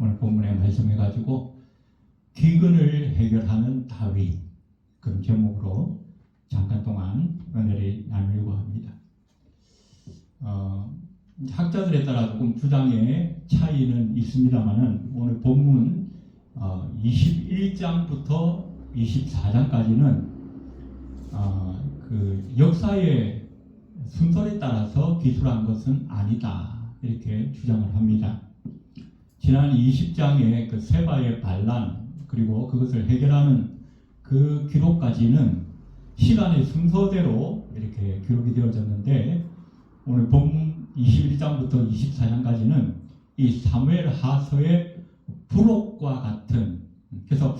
오늘 본문에 말씀해가지고 기근을 해결하는 다윗, 그런 제목으로 잠깐 동안 은혜를 나누려고 합니다. 학자들에 따라 조금 주장의 차이는 있습니다만은 오늘 본문 21장부터 24장까지는 그 역사의 순서에 따라서 기술한 것은 아니다, 이렇게 주장을 합니다. 지난 20장의 그 세바의 반란, 그리고 그것을 해결하는 그 기록까지는 시간의 순서대로 이렇게 기록이 되어졌는데, 오늘 본문 21장부터 24장까지는 이 사무엘 하서의 부록과 같은, 그래서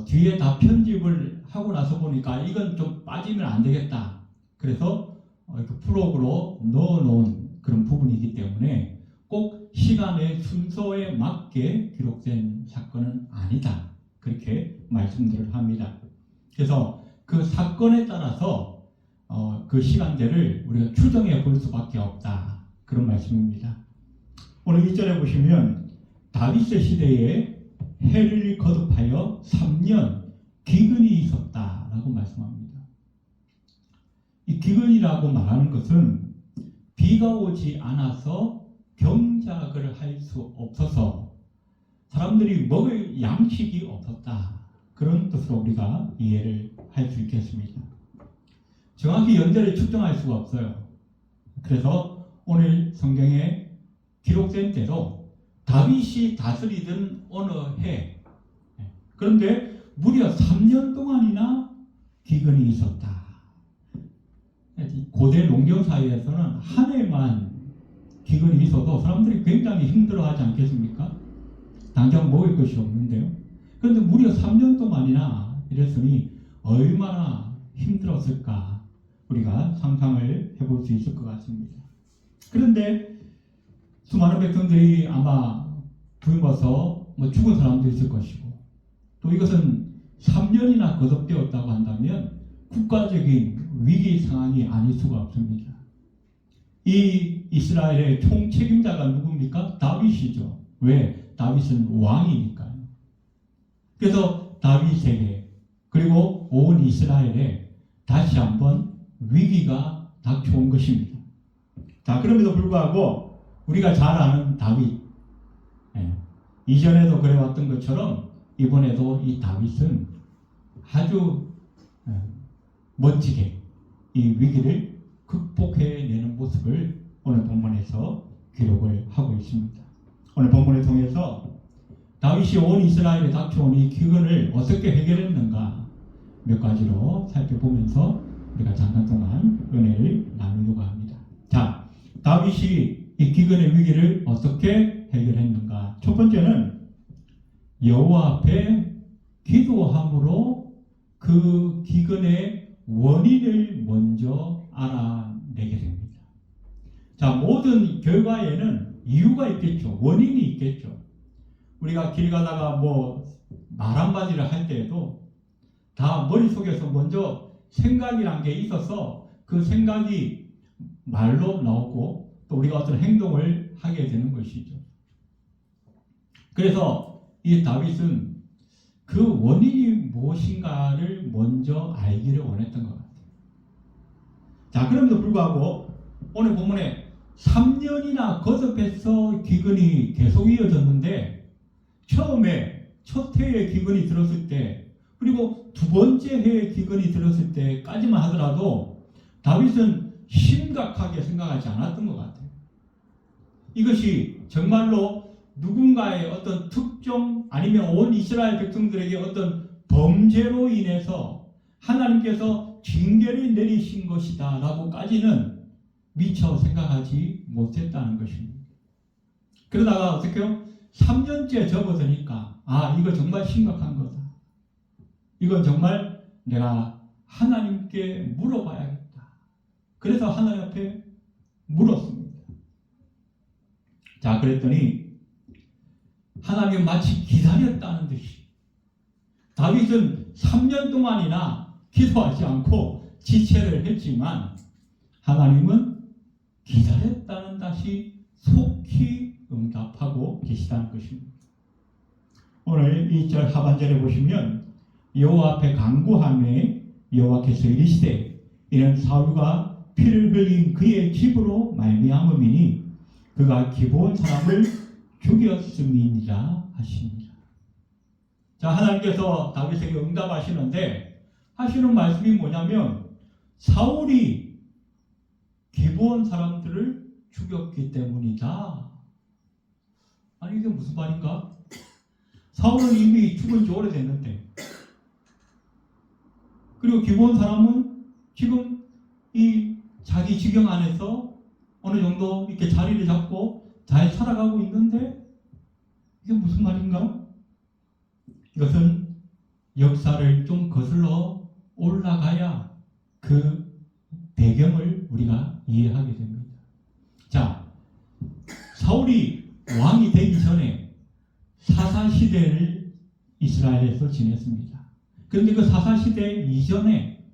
뒤에 다 편집을 하고 나서 보니까 이건 좀 빠지면 안 되겠다, 그래서 그 부록으로 넣어놓은 그런 부분이기 때문에 꼭 시간의 순서에 맞게 기록된 사건은 아니다, 그렇게 말씀들을 합니다. 그래서 그 사건에 따라서 그 시간대를 우리가 추정해 볼 수밖에 없다, 그런 말씀입니다. 오늘 1절에 보시면 다윗의 시대에 해를 거듭하여 3년 기근이 있었다라고 말씀합니다. 이 기근이라고 말하는 것은 비가 오지 않아서 경작을 할 수 없어서 사람들이 먹을 양식이 없었다, 그런 뜻으로 우리가 이해를 할 수 있겠습니다. 정확히 연대를 측정할 수가 없어요. 그래서 오늘 성경에 기록된 대로 다윗이 다스리던 어느 해, 그런데 무려 3년 동안이나 기근이 있었다. 고대 농경 사회에서는 한 해만 기근이 있어도 사람들이 굉장히 힘들어하지 않겠습니까? 당장 먹을 것이 없는데요. 그런데 무려 3년 동안이나 이랬으니 얼마나 힘들었을까, 우리가 상상을 해볼 수 있을 것 같습니다. 그런데 수많은 백성들이 아마 굶어서 죽은 사람도 있을 것이고, 또 이것은 3년이나 거듭되었다고 한다면 국가적인 위기 상황이 아닐 수가 없습니다. 이 이스라엘의 총책임자가 누굽니까? 다윗이죠. 왜? 다윗은 왕이니까요. 그래서 다윗에게, 그리고 온 이스라엘에 다시 한번 위기가 닥쳐온 것입니다. 자, 그럼에도 불구하고 우리가 잘 아는 다윗, 이전에도 그래왔던 것처럼 이번에도 이 다윗은 아주 멋지게 이 위기를 극복해내는 모습을 오늘 본문에서 기록을 하고 있습니다. 오늘 본문을 통해서 다윗이 온 이스라엘에 닥쳐온 이 기근을 어떻게 해결했는가 몇 가지로 살펴보면서 우리가 잠깐 동안 은혜를 나누려고 합니다. 자, 다윗이 이 기근의 위기를 어떻게 해결했는가? 첫 번째는 여호와 앞에 기도함으로 그 기근의 원인을 먼저 알아내게 됩니다. 자, 모든 결과에는 이유가 있겠죠. 원인이 있겠죠. 우리가 길 가다가 말 한마디를 할 때에도 다 머릿속에서 먼저 생각이란 게 있어서 그 생각이 말로 나오고 또 우리가 어떤 행동을 하게 되는 것이죠. 그래서 이 다윗은 그 원인이 무엇인가를 먼저 알기를 원했던 것 같아요. 자, 그럼에도 불구하고 오늘 본문에 3년이나 거듭해서 기근이 계속 이어졌는데, 처음에 첫 해에 기근이 들었을 때, 그리고 두 번째 해에 기근이 들었을 때까지만 하더라도 다윗은 심각하게 생각하지 않았던 것 같아요. 이것이 정말로 누군가의 어떤 특정, 아니면 온 이스라엘 백성들에게 어떤 범죄로 인해서 하나님께서 징계를 내리신 것이다 라고까지는 미처 생각하지 못했다는 것입니다. 그러다가 어떻게요? 3년째 접어드니까 이거 정말 심각한 거다. 이건 정말 내가 하나님께 물어봐야겠다. 그래서 하나님 앞에 물었습니다. 자, 그랬더니 하나님은 마치 기다렸다는 듯이 다윗은 3년 동안이나 기도하지 않고 지체를 했지만 하나님은 기다렸다는 듯이 속히 응답하고 계시다는 것입니다. 오늘 2절 하반절에 보시면 여호와 앞에 간구하매 여호와께서 이르시되 이는 사울과 피를 흘린 그의 집으로 말미암음이니 그가 기브온 사람을 죽였음이니라 하십니다. 자, 하나님께서 다윗에게 응답하시는데 하시는 말씀이 뭐냐면 사울이 기브온 사람들을 죽였기 때문이다. 아니 이게 무슨 말인가? 사울은 이미 죽은 지 오래됐는데 그리고 기브온 사람은 지금 이 자기 지경 안에서 어느 정도 이렇게 자리를 잡고 잘 살아가고 있는데 이게 무슨 말인가? 이것은 역사를 좀 거슬러 올라가야 그 배경을 우리가 이해하게 됩니다. 자, 사울이 왕이 되기 전에 사사시대를 이스라엘에서 지냈습니다. 그런데 그 사사시대 이전에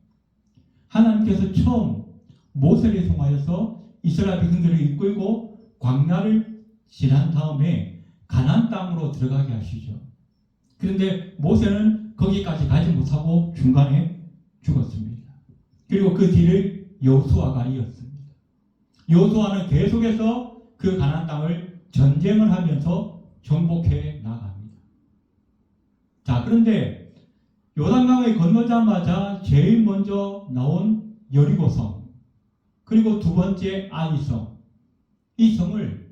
하나님께서 처음 모세를 통하여서 이스라엘 백성들을 이끌고 광야를 지난 다음에 가나안 땅으로 들어가게 하시죠. 그런데 모세는 거기까지 가지 못하고 중간에 죽었습니다. 그리고 그 뒤를 여호수아가 이었습니다. 여호수아는 계속해서 그 가나안 땅을 전쟁을 하면서 정복해 나갑니다. 자, 그런데 요단강을 건너자마자 제일 먼저 나온 여리고성, 그리고 두 번째 아이성, 이 성을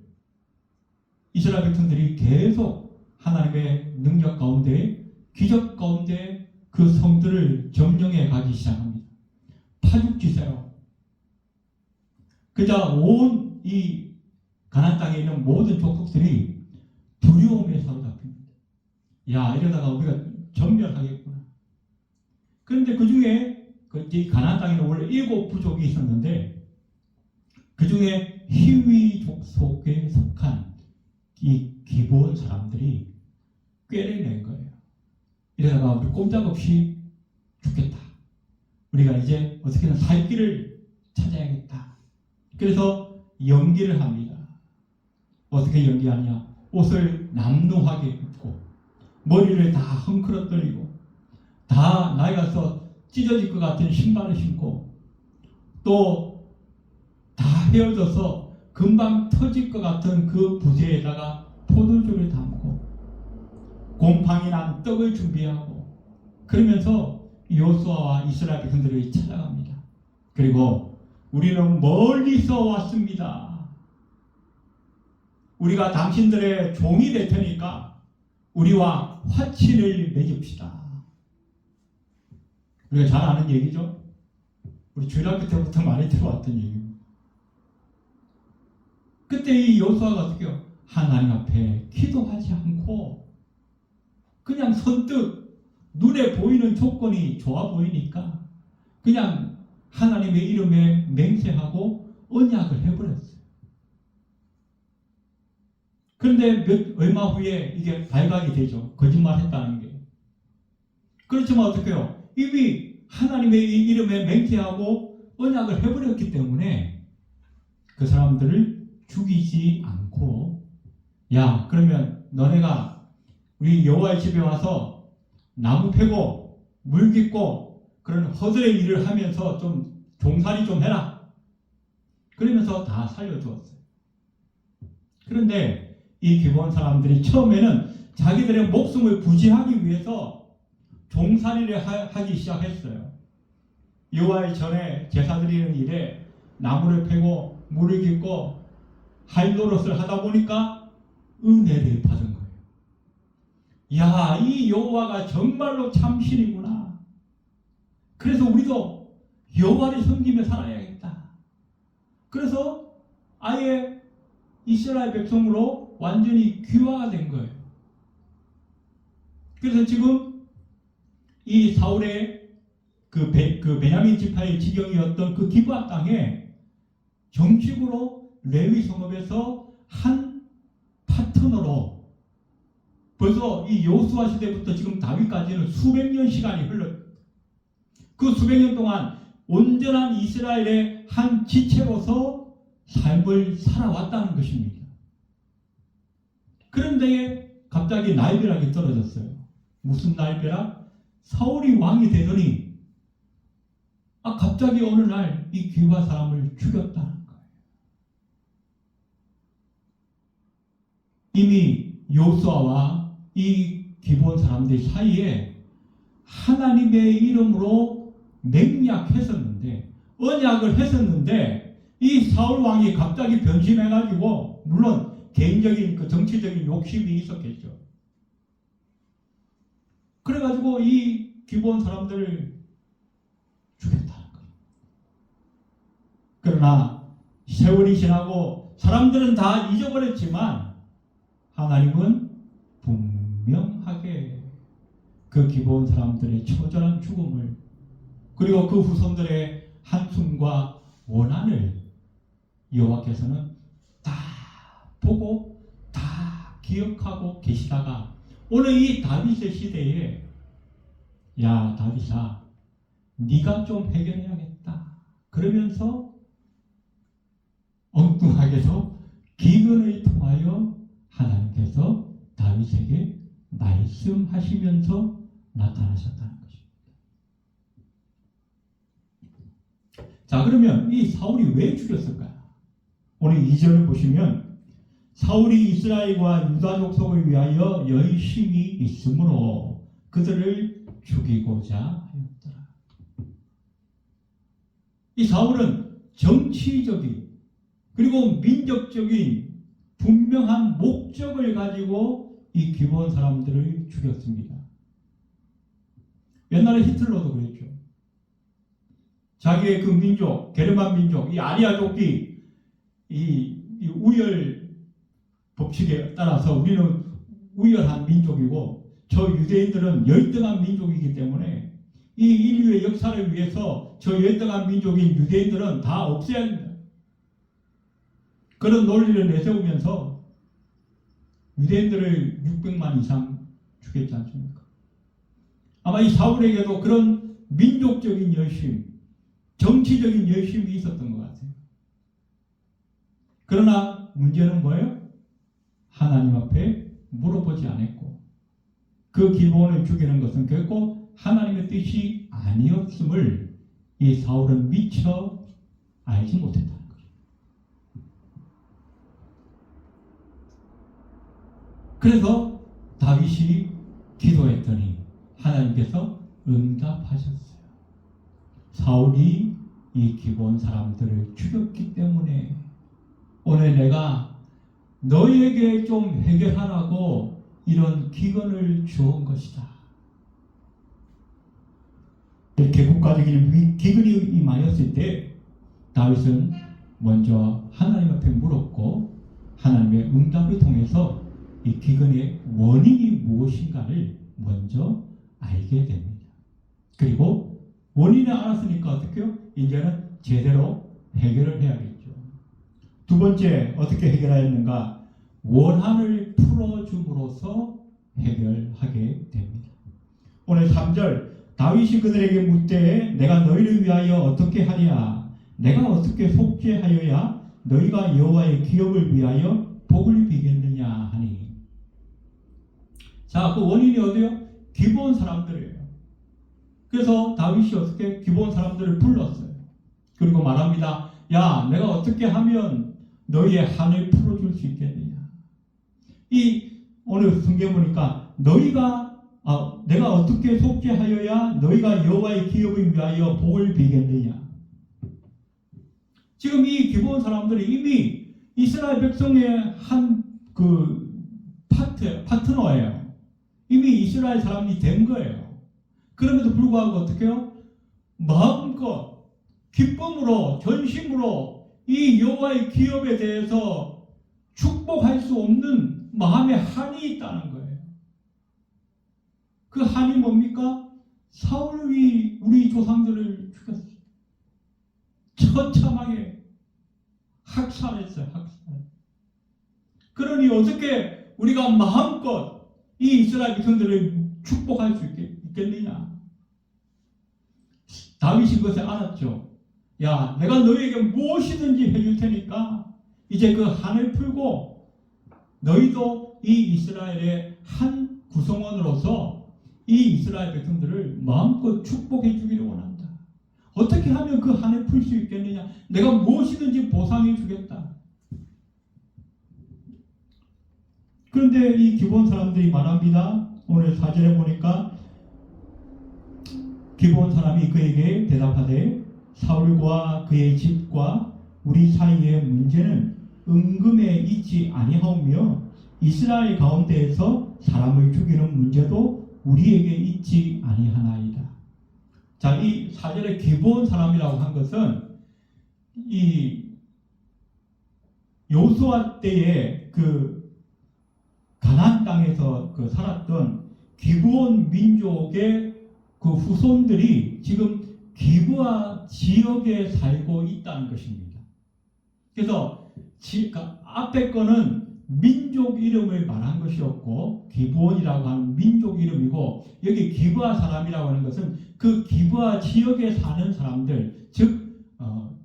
이스라엘 백성들이 계속 하나님의 능력 가운데, 기적 가운데 그 성들을 점령해 가기 시작합니다. 파죽지세로. 그자 온 이 가나안 땅에 있는 모든 족속들이 두려움에 사로잡힙니다. 야, 이러다가 우리가 전멸하겠구나. 그런데 그 중에 이 가나안 땅에는 원래 7 부족이 있었는데 그 중에 히위 족속에 속한 이 기브온 사람들이 꾀를 거예요. 이러다가 우리 꼼짝없이 죽겠다. 우리가 이제 어떻게든 살 길을 찾아야겠다. 그래서 연기를 합니다. 어떻게 연기하냐? 옷을 남루하게 입고 머리를 다 헝클어뜨리고 다 나이가서 찢어질 것 같은 신발을 신고 또 다 헤어져서 금방 터질 것 같은 그 부재에다가 포도주를 담고 곰팡이 난 떡을 준비하고 그러면서 여호수아와 이스라엘 백성들이 찾아갑니다. 그리고 우리는 멀리서 왔습니다. 우리가 당신들의 종이 될 테니까 우리와 화친을 맺읍시다. 우리가 잘 아는 얘기죠. 우리 주일학교 때부터 많이 들어왔던 얘기입니다. 그때 이 여호수아가 어떻게 해요? 하나님 앞에 기도하지 않고 그냥 선뜻 눈에 보이는 조건이 좋아 보이니까 그냥 하나님의 이름에 맹세하고 언약을 해버렸어요. 그런데 얼마 후에 이게 발각이 되죠. 거짓말했다는 게. 그렇지만 어떻게 해요? 이미 하나님의 이름에 맹세하고 언약을 해버렸기 때문에 그 사람들을 죽이지 않고 야, 그러면 너네가 우리 여호와의 집에 와서 나무 패고 물 깃고 그런 허들의 일을 하면서 좀 종살이 좀 해라. 그러면서 다 살려주었어요. 그런데 이 기브온 사람들이 처음에는 자기들의 목숨을 부지하기 위해서 종살이를 하기 시작했어요. 여호와의 전에 제사 드리는 일에 나무를 패고 물을 깃고 할 노릇을 하다 보니까 은혜를 받은 거예요. 야, 이 여호와가 정말로 참신이구나. 그래서 우리도 여호와를 섬기며 살아야겠다. 그래서 아예 이스라엘 백성으로 완전히 귀화가 된 거예요. 그래서 지금 이 사울의 그 베냐민 지파의 지경이었던 그 기브아 땅에 정식으로 레위 성읍에서 한 파트너로 벌써 이 여호수아 시대부터 지금 다윗까지는 수백 년 시간이 흘렀어요. 그 수백 년 동안 온전한 이스라엘의 한 지체로서 삶을 살아왔다는 것입니다. 그런데 갑자기 날벼락이 떨어졌어요. 무슨 날벼락? 사울이 왕이 되더니 갑자기 어느 날 이 기브아 사람을 죽였다는 거예요. 이미 여호수아와 이 기브온 사람들 사이에 하나님의 이름으로 맹약했었는데, 언약을 했었는데, 이 사울 왕이 갑자기 변심해가지고, 물론 개인적인 그 정치적인 욕심이 있었겠죠. 그래가지고 이 기브온 사람들을 죽였다는 거예요. 그러나 세월이 지나고 사람들은 다 잊어버렸지만 하나님은 분명하게 그 기브온 사람들의 처절한 죽음을, 그리고 그 후손들의 한숨과 원한을 여호와께서는 다 보고 다 기억하고 계시다가 오늘 이 다윗의 시대에, 야 다윗아, 네가 좀 해결해야겠다 그러면서 엉뚱하게도 기근을 통하여 하나님께서 다윗에게 말씀하시면서 나타나셨다는 것입니다. 자, 그러면 이 사울이 왜 죽였을까요? 오늘 2절을 보시면 사울이 이스라엘과 유다 족속을 위하여 열심히 있으므로 그들을 죽이고자 하였더라. 이 사울은 정치적인 그리고 민족적인 분명한 목적을 가지고 이 기브온 사람들을 죽였습니다. 옛날에 히틀러도 그랬죠. 자기의 그 민족, 게르만 민족, 이 아리아족이 이 우열 법칙에 따라서 우리는 우열한 민족이고 저 유대인들은 열등한 민족이기 때문에 이 인류의 역사를 위해서 저 열등한 민족인 유대인들은 다 없애야 합니다. 그런 논리를 내세우면서 유대인들을 600만 이상 죽였지 않습니까? 아마 이 사울에게도 그런 민족적인 열심, 정치적인 열심이 있었던 것 같아요. 그러나 문제는 뭐예요? 하나님 앞에 물어보지 않았고 그 기브온을 죽이는 것은 결코 하나님의 뜻이 아니었음을 이 사울은 미처 알지 못했다는 거죠. 그래서 다윗이 기도했더니 하나님께서 응답하셨어요. 사울이 이 기브온 사람들을 죽였기 때문에 오늘 내가 너희에게 좀 해결하라고 이런 기근을 주온 것이다. 이렇게 국가적인 기근이 임하였을 때 다윗은 먼저 하나님 앞에 물었고 하나님의 응답을 통해서 이 기근의 원인이 무엇인가를 먼저 알게 됩니다. 그리고 원인을 알았으니까 어떻게 해요? 이제는 제대로 해결을 해야겠죠. 두 번째 어떻게 해결하였는가? 원한을 풀어줌으로써 해결하게 됩니다. 오늘 3절 다윗이 그들에게 묻되 내가 너희를 위하여 어떻게 하랴? 내가 어떻게 속죄하여야 너희가 여호와의 기업을 위하여 복을 비겠느냐 하니. 자, 그 원인이 어디요? 기브온 사람들이에요. 그래서 다윗이 어떻게 기브온 사람들을 불렀어요. 그리고 말합니다. 야, 내가 어떻게 하면 너희의 한을 풀어줄 수 있겠느냐. 이 오늘 성경 보니까 내가 어떻게 속죄하여야 너희가 여호와의 기업을 위하여 복을 비겠느냐. 지금 이 기브온 사람들이 이미 이스라엘 백성의 한 그 파트너예요. 이미 이스라엘 사람이 된 거예요. 그럼에도 불구하고 어떻게 해요? 마음껏 기쁨으로 전심으로 이 여호와의 기업에 대해서 축복할 수 없는 마음의 한이 있다는 거예요. 그 한이 뭡니까? 사울이 우리 조상들을 죽였어요. 처참하게 학살했어요. 학살. 그러니 어떻게 우리가 마음껏 이 이스라엘 백성들을 축복할 수 있겠느냐? 다윗이 그것을 알았죠. 야, 내가 너희에게 무엇이든지 해줄 테니까 이제 그 한을 풀고 너희도 이 이스라엘의 한 구성원으로서 이 이스라엘 백성들을 마음껏 축복해 주기를 원한다. 어떻게 하면 그 한을 풀 수 있겠느냐? 내가 무엇이든지 보상해 주겠다. 그런데 이 기브온 사람들이 말합니다. 오늘 4절에 보니까 기브온 사람이 그에게 대답하되 사울과 그의 집과 우리 사이의 문제는 은금에 있지 아니하오며 이스라엘 가운데에서 사람을 죽이는 문제도 우리에게 있지 아니하나이다. 자, 이 4절에 기브온 사람이라고 한 것은 이 여호수아 때에 그 가나안 땅에서 살았던 기브온 민족의 그 후손들이 지금 기브아 지역에 살고 있다는 것입니다. 그래서 앞에 거는 민족 이름을 말한 것이었고 기브온이라고 하는 민족 이름이고 여기 기브아 사람이라고 하는 것은 그 기브아 지역에 사는 사람들, 즉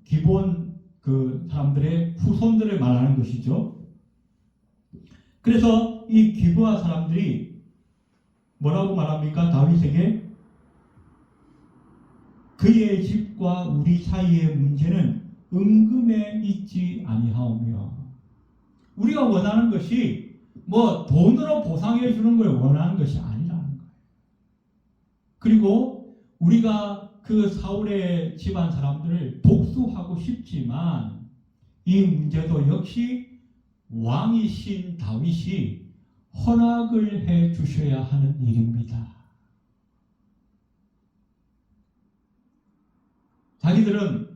기브온 그 사람들의 후손들을 말하는 것이죠. 그래서 이 기브아 사람들이 뭐라고 말합니까? 다윗에게 그의 집과 우리 사이의 문제는 은금에 있지 아니하오며, 우리가 원하는 것이 뭐 돈으로 보상해 주는 걸 원하는 것이 아니라는 거예요. 그리고 우리가 그 사울의 집안 사람들을 복수하고 싶지만 이 문제도 역시 왕이신 다윗이 허락을 해 주셔야 하는 일입니다. 자기들은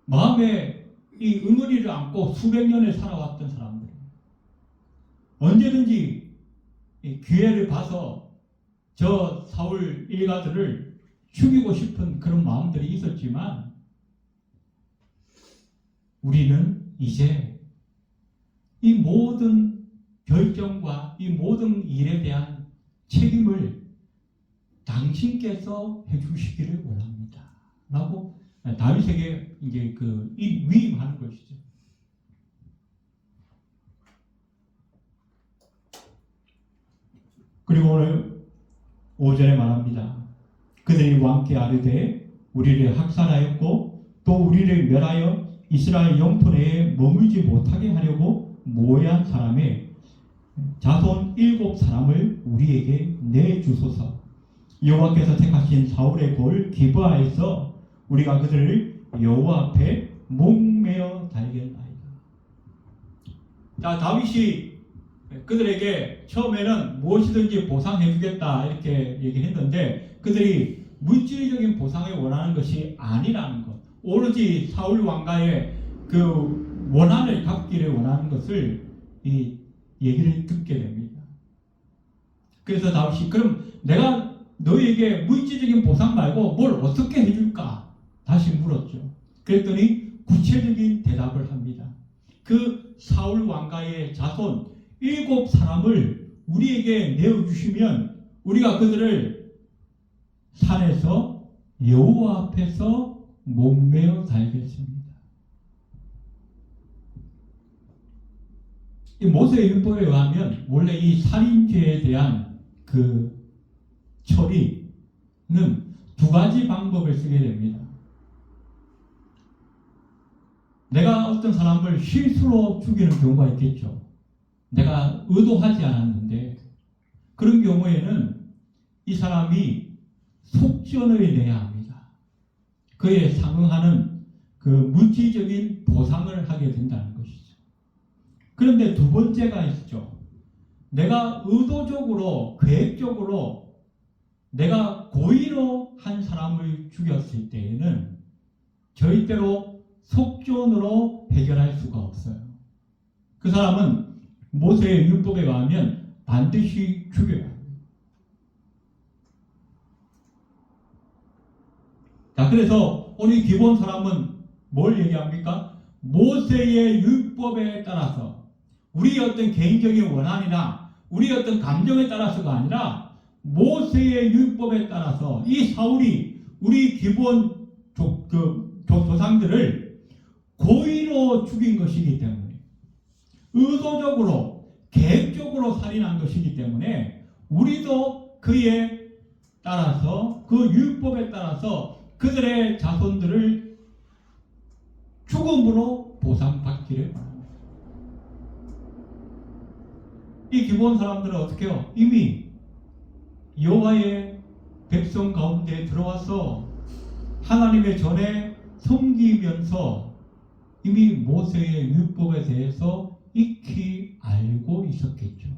마음에 이 응어리를 안고 수백 년을 살아왔던 사람들, 언제든지 기회를 봐서 저 사울 일가들을 죽이고 싶은 그런 마음들이 있었지만 우리는 이제 이 모든 결정과 이 모든 일에 대한 책임을 당신께서 해주시기를 원합니다. 라고 다윗에게 이제 위임하는 것이죠. 그리고 오늘 5절에 말합니다. 그들이 왕께 아뢰되 우리를 학살하였고 또 우리를 멸하여 이스라엘 영토 내에 머물지 못하게 하려고 모해한 사람의 자손 7사람을 우리에게 내주소서. 여호와께서 택하신 사울의 골 기브아에서 우리가 그들을 여호와 앞에 목매어 달겠나이다. 자, 다윗이 그들에게 처음에는 무엇이든지 보상해 주겠다 이렇게 얘기했는데 그들이 물질적인 보상을 원하는 것이 아니라는 것, 오로지 사울 왕가의 그 원한을 갚기를 원하는 것을 이 얘기를 듣게 됩니다. 그래서 다윗이 그럼 내가 너에게 물질적인 보상 말고 뭘 어떻게 해줄까? 다시 물었죠. 그랬더니 구체적인 대답을 합니다. 그 사울 왕가의 자손 7사람을 우리에게 내어주시면 우리가 그들을 산에서 여호와 앞에서 목매어 달겠습니다. 이 모세율법에 의하면 원래 이 살인죄에 대한 그 처리는 2가지 방법을 쓰게 됩니다. 내가 어떤 사람을 실수로 죽이는 경우가 있겠죠. 내가 의도하지 않았는데 그런 경우에는 이 사람이 속전을 내야 합니다. 그에 상응하는 그 물질적인 보상을 하게 된다는 것이죠. 그런데 2번째가 있죠. 내가 의도적으로 계획적으로 내가 고의로 한 사람을 죽였을 때에는 절대로 속전으로 해결할 수가 없어요. 그 사람은 모세의 율법에 의하면 반드시 죽여야 합니다. 자, 그래서 오늘 기브온 사람은 뭘 얘기합니까? 모세의 율법에 따라서 우리 어떤 개인적인 원한이나 우리 어떤 감정에 따라서가 아니라 모세의 율법에 따라서 이 사울이 우리 기브온 조상들을 고의로 죽인 것이기 때문에 의도적으로 계획적으로 살인한 것이기 때문에 우리도 그에 따라서 그 율법에 따라서 그들의 자손들을 죽음으로 보상받기를 바랍니다. 이 기본 사람들은 어떻게 해요? 이미 여호와의 백성 가운데 들어와서 하나님의 전에 섬기면서 이미 모세의 율법에 대해서 익히 알고 있었겠죠.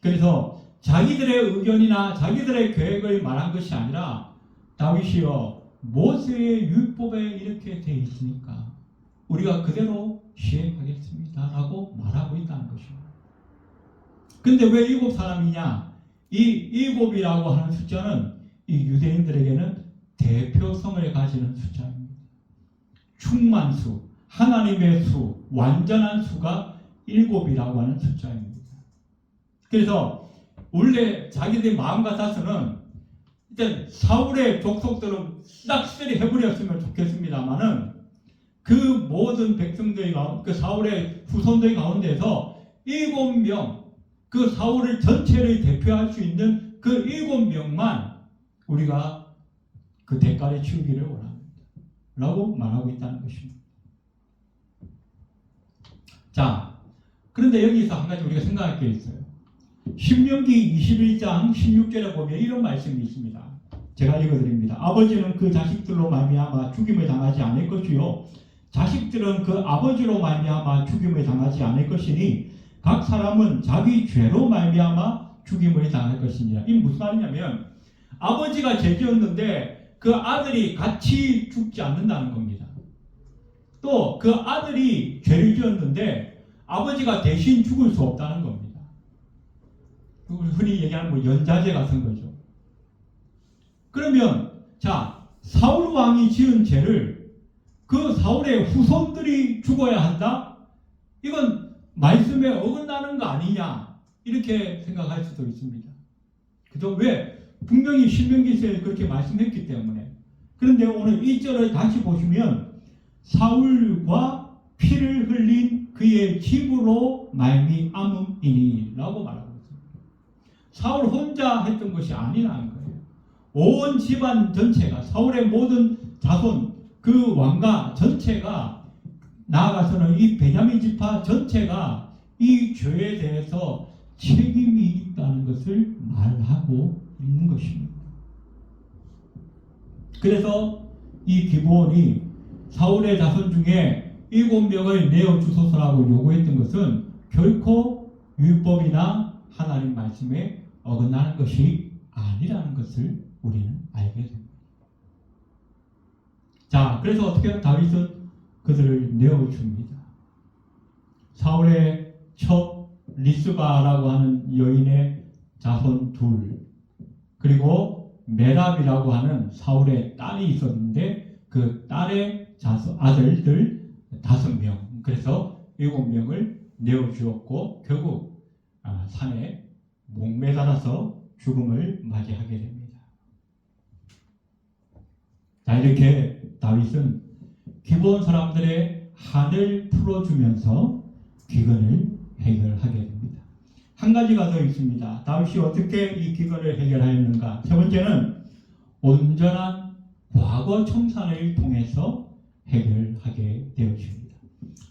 그래서 자기들의 의견이나 자기들의 계획을 말한 것이 아니라 다윗이여 모세의 율법에 이렇게 되어 있으니까 우리가 그대로 시행하겠습니다 라고 말하고 있다는 것입니다. 그런데 왜 일곱 사람이냐? 이 일곱이라고 하는 숫자는 이 유대인들에게는 대표성을 가지는 숫자입니다. 충만수, 하나님의 수, 완전한 수가 일곱이라고 하는 숫자입니다. 그래서 원래 자기들 마음 같아서는 일단 사울의 족속들은 싹쓸이 해버렸으면 좋겠습니다만은 그 모든 백성들이 그 사울의 후손들 가운데서 7명, 그 사울을 전체를 대표할 수 있는 그 7명만 우리가 그 대가를 치우기를 원합니다 라고 말하고 있다는 것입니다. 자, 그런데 여기서 한 가지 우리가 생각할 게 있어요. 신명기 21장 16절에 보면 이런 말씀이 있습니다. 제가 읽어드립니다. 아버지는 그 자식들로 말미암아 죽임을 당하지 않을 것이요 자식들은 그 아버지로 말미암아 죽임을 당하지 않을 것이니 각 사람은 자기 죄로 말미암아 죽임을 당할 것이니라. 이게 무슨 말이냐면 아버지가 죄 지었는데 그 아들이 같이 죽지 않는다는 겁니다. 또 그 아들이 죄를 지었는데 아버지가 대신 죽을 수 없다는 겁니다. 흔히 얘기하는 뭐 연좌제 같은 거죠. 그러면 자, 사울 왕이 지은 죄를 그 사울의 후손들이 죽어야 한다? 이건 말씀에 어긋나는 거 아니냐? 이렇게 생각할 수도 있습니다. 그죠? 왜? 분명히 신명기서에 그렇게 말씀했기 때문에. 그런데 오늘 1절을 다시 보시면 사울과 피를 흘린 그의 집으로 말미암음이니 라고 말하고 있습니다. 사울 혼자 했던 것이 아니라는 거예요. 온 집안 전체가 사울의 모든 자손 그 왕가 전체가 나아가서는 이 베냐민 지파 전체가 이 죄에 대해서 책임이 있다는 것을 말하고 있는 것입니다. 그래서 이 기브온이 사울의 자손 중에 7명을 내어주소서라고 요구했던 것은 결코 율법이나 하나님 말씀에 어긋나는 것이 아니라는 것을 우리는 알게 됩니다. 자, 그래서 어떻게 다윗은 그들을 내어줍니다. 사울의 첫 리스바라고 하는 여인의 자손 둘, 그리고 메랍이라고 하는 사울의 딸이 있었는데 그 딸의 아들들 5명, 그래서 7명을 내어주었고 결국 산에 목매달아서 죽음을 맞이하게 됩니다. 자, 이렇게 다윗은 기브온 사람들의 한을 풀어주면서 기근을 해결하게 됩니다. 한 가지가 더 있습니다. 다윗이 어떻게 이 기근을 해결하였는가? 세 번째는 온전한 과거 청산을 통해서 해결하게 되었습니다.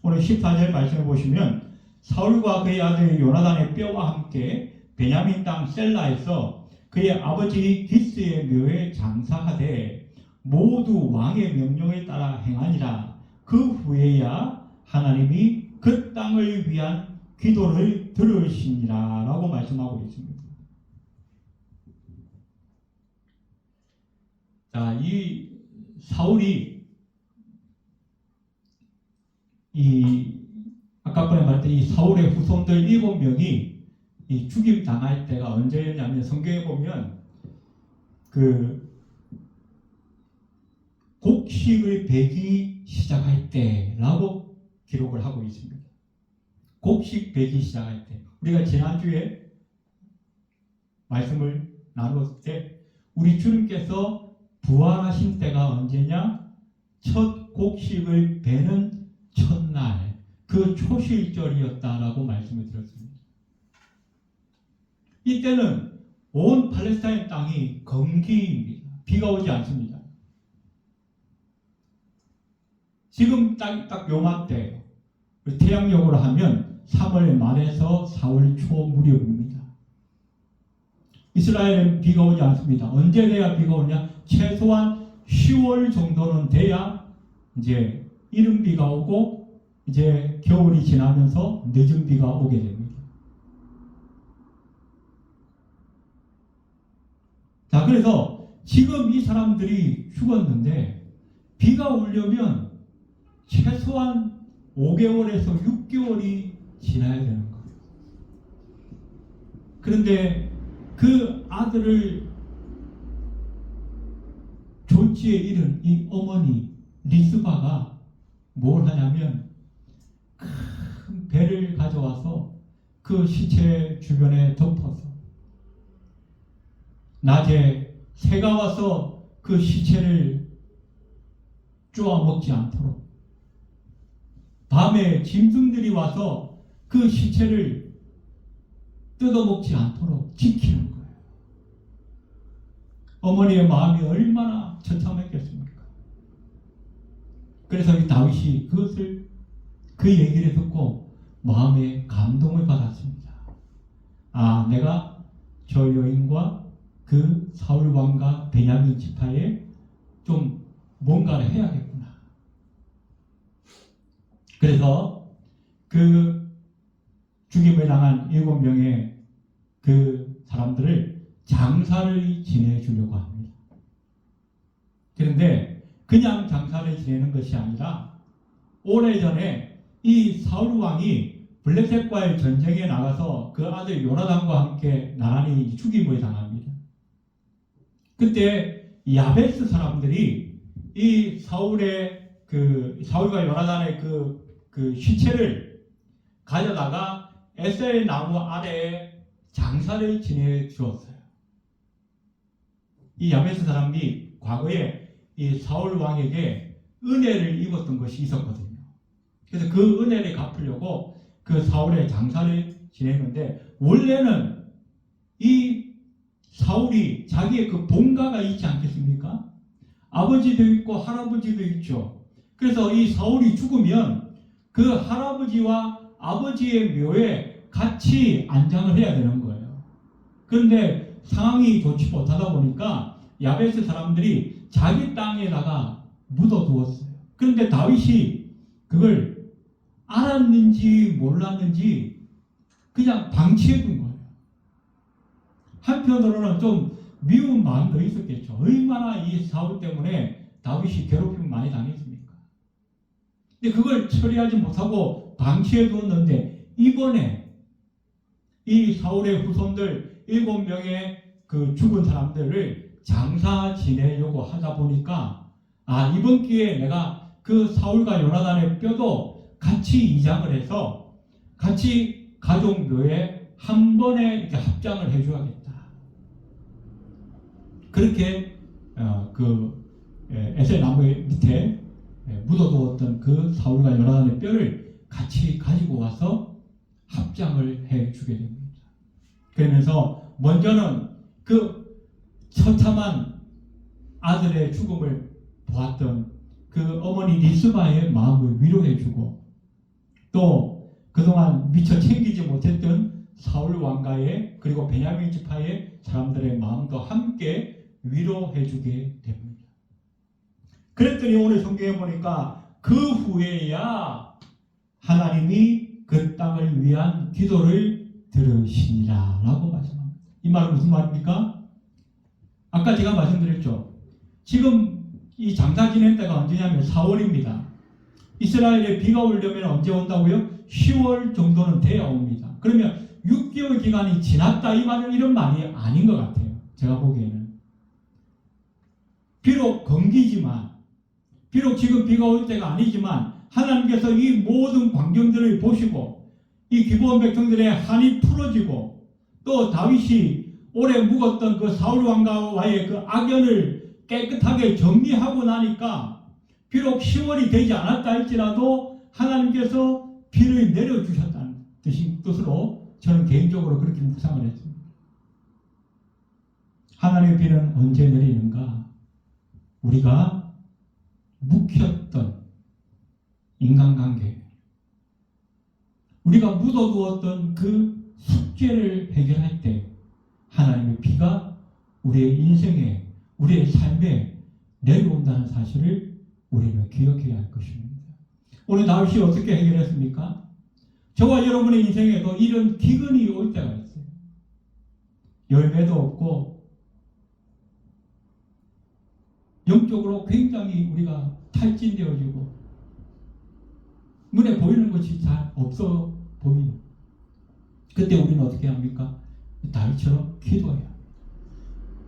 오늘 14절 말씀을 보시면 사울과 그의 아들 요나단의 뼈와 함께 베냐민 땅 셀라에서 그의 아버지 기스의 묘에 장사하되 모두 왕의 명령에 따라 행하니라. 그 후에야 하나님이 그 땅을 위한 기도를 들으시니라 라고 말씀하고 있습니다. 자, 이 사울이 아까 전에 말했던 이 사울의 후손들 7명이 이 죽임 당할 때가 언제였냐면 성경에 보면 그 곡식을 베기 시작할 때라고 기록을 하고 있습니다. 곡식 베기 시작할 때. 우리가 지난주에 말씀을 나눴을 때 우리 주님께서 부활하신 때가 언제냐? 첫 곡식을 베는 첫날, 그 그 초실절이었다라고 말씀을 드렸습니다. 이때는 온 팔레스타인 땅이 건기입니다. 비가 오지 않습니다. 지금 딱 요맘때 태양력으로 하면 3월 말에서 4월 초 무렵입니다. 이스라엘은 비가 오지 않습니다. 언제 돼야 비가 오냐? 최소한 10월 정도는 돼야 이제 이른 비가 오고 이제 겨울이 지나면서 늦은 비가 오게 됩니다. 자, 그래서 지금 이 사람들이 죽었는데 비가 오려면 최소한 5개월에서 6개월이 지나야 되는 거예요. 그런데 그 아들을 졸지에 잃은 이 어머니 리스바가 뭘 하냐면 큰 배를 가져와서 그 시체 주변에 덮어서 낮에 새가 와서 그 시체를 쪼아 먹지 않도록, 밤에 짐승들이 와서 그 시체를 뜯어먹지 않도록 지키는 거예요. 어머니의 마음이 얼마나 처참했겠습니까? 그래서 이 다윗이 그 얘기를 듣고 마음에 감동을 받았습니다. 아, 내가 저 여인과 그 사울 왕과 베냐민 지파에 좀 뭔가를 해야겠구나. 그래서 그 죽임을 당한 7명의 그 사람들을 장사를 지내주려고 합니다. 그런데 그냥 장사를 지내는 것이 아니라 오래전에 이 사울 왕이 블레셋과의 전쟁에 나가서 그 아들 요나단과 함께 나란히 죽임을 당합니다. 그때 야베스 사람들이 이 사울과 요나단의 그 시체를 가져다가 에셀 나무 아래에 장사를 지내 주었어요. 이 야베스 사람이 과거에 이 사울 왕에게 은혜를 입었던 것이 있었거든요. 그래서 그 은혜를 갚으려고 그 사울의 장사를 지냈는데, 원래는 이 사울이 자기의 그 본가가 있지 않겠습니까? 아버지도 있고 할아버지도 있죠. 그래서 이 사울이 죽으면 그 할아버지와 아버지의 묘에 같이 안장을 해야 되는 거예요. 그런데 상황이 좋지 못하다 보니까 야베스 사람들이 자기 땅에다가 묻어두었어요. 그런데 다윗이 그걸 알았는지 몰랐는지 그냥 방치해둔 거예요. 한편으로는 좀 미운 마음도 있었겠죠. 얼마나 이 사울 때문에 다윗이 괴롭힘을 많이 당했습니까? 근데 그걸 처리하지 못하고 방치해두었는데, 이번에 이 사울의 후손들 7명의 그 죽은 사람들을 장사 지내려고 하다 보니까, 아, 이번 기회에 내가 그 사울과 요나단의 뼈도 같이 이장을 해서 같이 가족묘에 한 번에 이렇게 합장을 해줘야겠다. 그렇게 에셀 나무 밑에 묻어두었던 그 사울과 요나단의 뼈를 같이 가지고 와서 합장을 해주게 됩니다. 그러면서 먼저는 그 처참한 아들의 죽음을 보았던 그 어머니 리스바의 마음을 위로해주고, 또 그동안 미처 챙기지 못했던 사울 왕가의 그리고 베냐민 지파의 사람들의 마음도 함께 위로해주게 됩니다. 그랬더니 오늘 성경에 보니까 그 후에야 하나님이 그 땅을 위한 기도를 들으시니라 라고 말씀합니다. 이 말은 무슨 말입니까? 아까 제가 말씀드렸죠. 지금 이 장사 지낼 때가 언제냐면 4월입니다. 이스라엘에 비가 오려면 언제 온다고요? 10월 정도는 돼야 옵니다. 그러면 6개월 기간이 지났다, 이 말은 이런 말이 아닌 것 같아요. 제가 보기에는. 비록 건기지만, 비록 지금 비가 올 때가 아니지만 하나님께서 이 모든 광경들을 보시고 이 기브온 백성들의 한이 풀어지고, 또 다윗이 오래 묵었던 그 사울 왕가와의 그 악연을 깨끗하게 정리하고 나니까 비록 10월이 되지 않았다 할지라도 하나님께서 비를 내려주셨다는 뜻으로 저는 개인적으로 그렇게 묵상을 했습니다. 하나님의 비는 언제 내리는가? 우리가 묵혔던 인간관계, 우리가 묻어두었던 그 숙제를 해결할 때 하나님의 비가 우리의 인생에, 우리의 삶에 내려온다는 사실을 우리는 기억해야 할 것입니다. 오늘 다윗이 어떻게 해결했습니까? 저와 여러분의 인생에도 이런 기근이 올 때가 있어요. 열매도 없고 영적으로 굉장히 우리가 탈진되어지고 눈에 보이는 것이 잘 없어 보이는, 그때 우리는 어떻게 합니까? 다윗처럼 기도해야 합니다.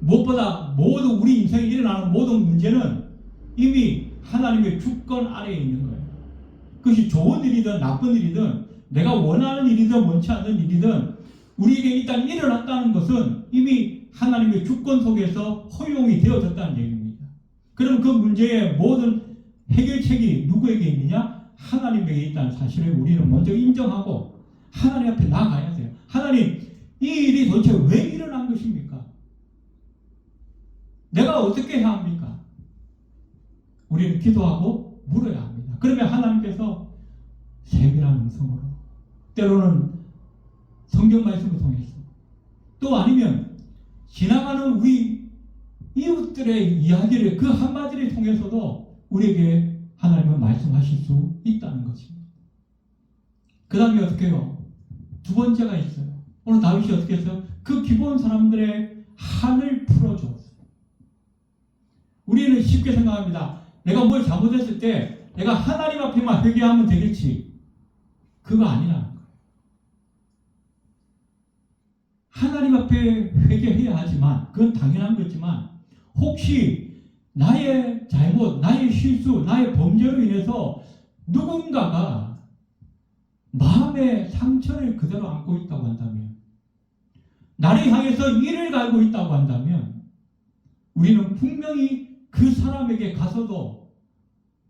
무엇보다 모든 우리 인생에 일어나는 모든 문제는 이미 하나님의 주권 아래에 있는 거예요. 그것이 좋은 일이든 나쁜 일이든 내가 원하는 일이든 원치 않는 일이든 우리에게 일단 일어났다는 것은 이미 하나님의 주권 속에서 허용이 되어졌다는 얘기입니다. 그럼 그 문제의 모든 해결책이 누구에게 있느냐? 하나님에게 있다는 사실을 우리는 먼저 인정하고 하나님 앞에 나가야 돼요. 하나님, 이 일이 도대체 왜 일어난 것입니까? 내가 어떻게 해야 합니까? 우리는 기도하고 물어야 합니다. 그러면 하나님께서 세밀한 음성으로, 때로는 성경 말씀을 통해서, 또 아니면 지나가는 우리 이웃들의 이야기를, 그 한마디를 통해서도 우리에게 하나님은 말씀하실 수 있다는 것입니다. 그 다음에 어떻게 해요? 두 번째가 있어요. 오늘 다윗이 어떻게 했어요? 그 기본 사람들의 한을 풀어줬어요. 우리는 쉽게 생각합니다. 내가 뭘 잘못했을 때 내가 하나님 앞에만 회개하면 되겠지. 그거 아니라는 거예요. 하나님 앞에 회개해야 하지만, 그건 당연한 거지만, 혹시 나의 잘못, 나의 실수, 나의 범죄로 인해서 누군가가 마음의 상처를 그대로 안고 있다고 한다면, 나를 향해서 이를 갈고 있다고 한다면, 우리는 분명히 그 사람에게 가서도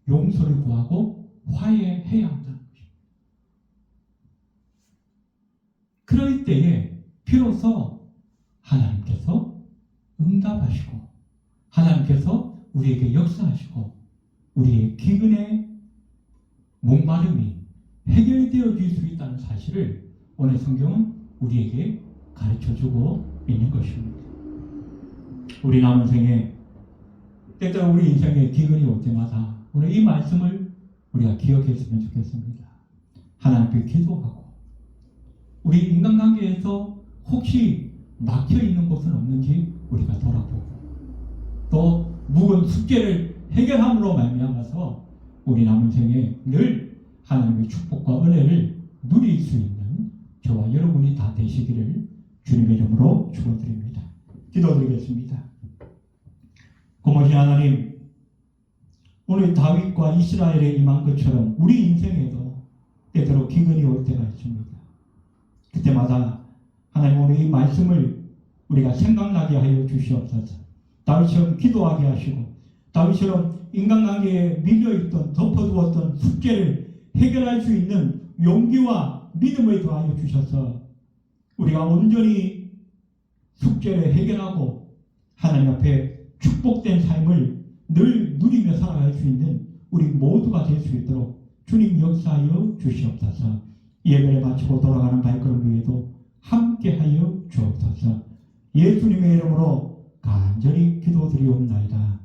용서를 구하고 화해해야 한다는 것입니다. 그럴 때에 비로소 하나님께서 응답하시고 하나님께서 우리에게 역사하시고 우리의 기근의 목마름이 해결되어질 수 있다는 사실을 오늘 성경은 우리에게 가르쳐주고 있는 것입니다. 우리 남은 생에 때때로 우리 인생에 기근이 올 때마다 오늘 이 말씀을 우리가 기억했으면 좋겠습니다. 하나님께 기도하고 우리 인간관계에서 혹시 막혀있는 곳은 없는지 우리가 돌아보고 또 묵은 숙제를 해결함으로 말미암아서 우리 남은 생에 늘 하나님의 축복과 은혜를 누릴 수 있는 저와 여러분이 다 되시기를 주님의 이름으로 축원드립니다. 기도드리겠습니다. 고모신 하나님, 오늘 다윗과 이스라엘에 임한 것처럼 우리 인생에도 때때로 기근이 올 때가 있습니다. 그때마다 하나님 오늘 이 말씀을 우리가 생각나게 하여 주시옵소서. 다윗처럼 기도하게 하시고 다윗처럼 인간관계에 밀려있던 덮어두었던 숙제를 해결할 수 있는 용기와 믿음을 더하여 주셔서 우리가 온전히 숙제를 해결하고 하나님 앞에 축복된 삶을 늘 누리며 살아갈 수 있는 우리 모두가 될 수 있도록 주님 역사하여 주시옵소서. 예배를 마치고 돌아가는 발걸음 위에도 함께하여 주옵소서. 예수님의 이름으로 간절히 기도드리옵나이다.